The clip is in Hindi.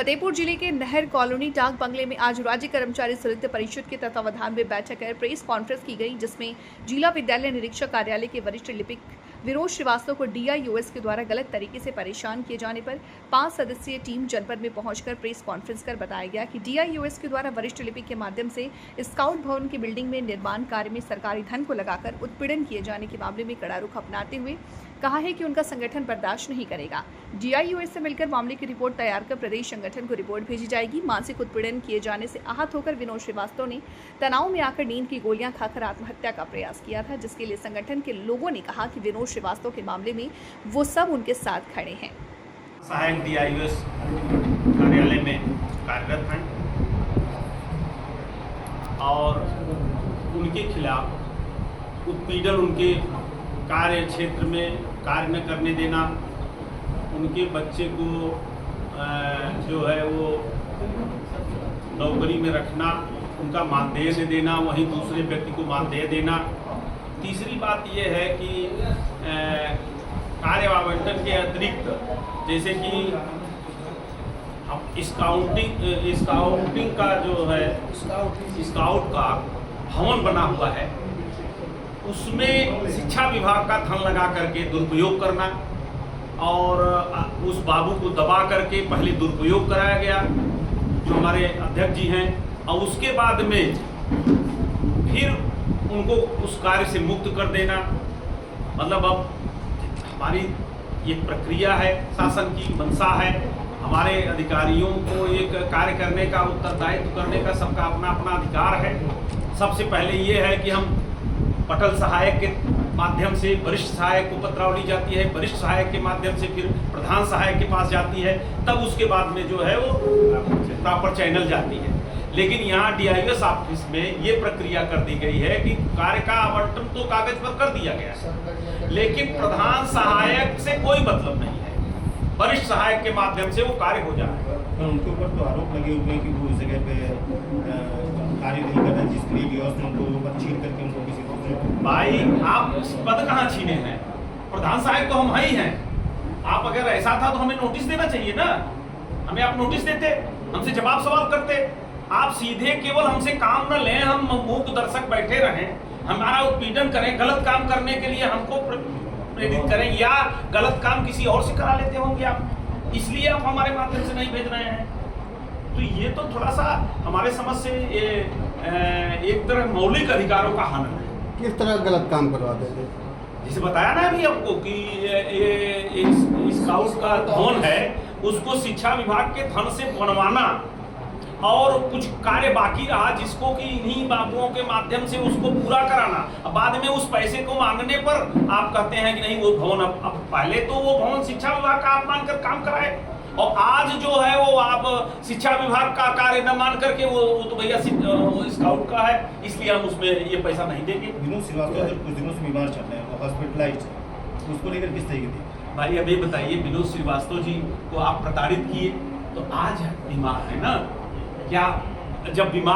फतेहपुर जिले के नहर कॉलोनी डाक बंगले में आज राज्य कर्मचारी साहित्य परिषद के तत्वावधान में बैठक कर प्रेस कॉन्फ्रेंस की गई, जिसमें जिला विद्यालय निरीक्षक कार्यालय के वरिष्ठ लिपिक विनोद श्रीवास्तव को DIUS के द्वारा गलत तरीके से परेशान किए जाने पर 5 सदस्यीय टीम जनपद में पहुंचकर प्रेस कॉन्फ्रेंस कर बताया गया कि DIUS के द्वारा वरिष्ठ लिपिक के माध्यम से स्काउट भवन की बिल्डिंग में निर्माण कार्य में सरकारी धन को लगाकर उत्पीड़न किए जाने के मामले में कड़ा रुख अपनाते हुए कहा है कि उनका संगठन बर्दाश्त नहीं करेगा। DIUS से मिलकर मामले की रिपोर्ट तैयार कर प्रदेश संगठन को रिपोर्ट भेजी जाएगी। मानसिक उत्पीड़न किए जाने से आहत होकर विनोद श्रीवास्तव ने तनाव में आकर नींद की गोलियां खाकर आत्महत्या का प्रयास किया था, जिसके लिए संगठन के लोगों ने कहा कि विनोद श्रीवास्तव के मामले में वो सब उनके साथ खड़े हैं। सहायक DIUS कार्यालय में कार्यरत हैं और उनके खिलाफ उत्पीड़न, उनके कार्य क्षेत्र में कार्य न करने देना, उनके बच्चे को जो है वो नौकरी में रखना, उनका मानदेय न देना, वहीं दूसरे व्यक्ति को मानदेय देना। तीसरी बात यह है कि कार्य आवंटन के अतिरिक्त जैसे कि स्काउटिंग का जो है स्काउट का भवन बना हुआ है, उसमें शिक्षा विभाग का धन लगा करके दुरुपयोग करना और उस बाबू को दबा करके पहले दुरुपयोग कराया गया जो हमारे अध्यक्ष जी हैं, और उसके बाद में फिर उनको उस कार्य से मुक्त कर देना। मतलब अब हमारी ये प्रक्रिया है, शासन की मंशा है, हमारे अधिकारियों को एक कार्य करने का, उत्तरदायित्व करने का सबका अपना अपना अधिकार है। सबसे पहले ये है कि हम पटल सहायक के माध्यम से वरिष्ठ सहायक को पत्रावली जाती है, वरिष्ठ सहायक के माध्यम से फिर प्रधान सहायक के पास जाती है, तब उसके बाद में जो है वो प्रॉपर चैनल जाती है। लेकिन यहाँ DIUS ऑफिस में ये प्रक्रिया कर दी गई है कि कार्य का आवंटन तो कागज पर कर दिया गया है, लेकिन प्रधान सहायक से कोई मतलब नहीं है, वरिष्ठ सहायक के माध्यम से वो कार्य हो जाएगा। उनके ऊपर तो आरोप लगे हुए हैं कि वो उस जगह पे कार्य नहीं कर रहे, जिसके लिए DIUS ने उनको छीन करके उनको किसी को। भाई आप पद कहाँ छीने हैं? प्रधान सहायक तो हम ही हैं। आप अगर ऐसा था तो हमें नोटिस देना चाहिए ना, हमें आप नोटिस देते, हमसे जवाब सवाल करते। आप सीधे केवल हमसे काम न लें, हम मूक दर्शक बैठे रहें, हमारा उत्पीड़न करें, गलत काम करने के लिए हमको प्रेरित करें, या गलत काम किसी और से करा लेते होंगे आप, इसलिए आप हमारे माध्यम से नहीं भेज रहे हैं। तो ये तो थोड़ा सा हमारे समझ से एक तरह मौलिक अधिकारों का हनन है। किस तरह गलत काम करवाते थे? जैसे बताया ना अभी आपको कि ये स्काउट का धन है, उसको शिक्षा विभाग के धन से बनवाना और कुछ कार्य बाकी रहा जिसको कि इन्हीं बाबुओं के माध्यम से उसको पूरा कराना। अब बाद में उस पैसे को मांगने पर आप कहते हैं कि नहीं वो भवन, अब पहले तो वो भवन शिक्षा विभाग का आप मानकर काम कराए, और आज जो है वो आप शिक्षा विभाग का कार्य न मान करके वो तो भैया स्काउट का है, इसलिए हम उसमें ये पैसा नहीं देंगे। विनोद श्रीवास्तव जब कुछ दिनों से बीमार चल रहे हैं, वो हॉस्पिटलाइज्ड है, उसको लेकर किस तरीके थी? भाई अब ये बताइए, विनोद श्रीवास्तव जी को आप प्रताड़ित किए तो आज बीमार है ना, क्या जब बीमार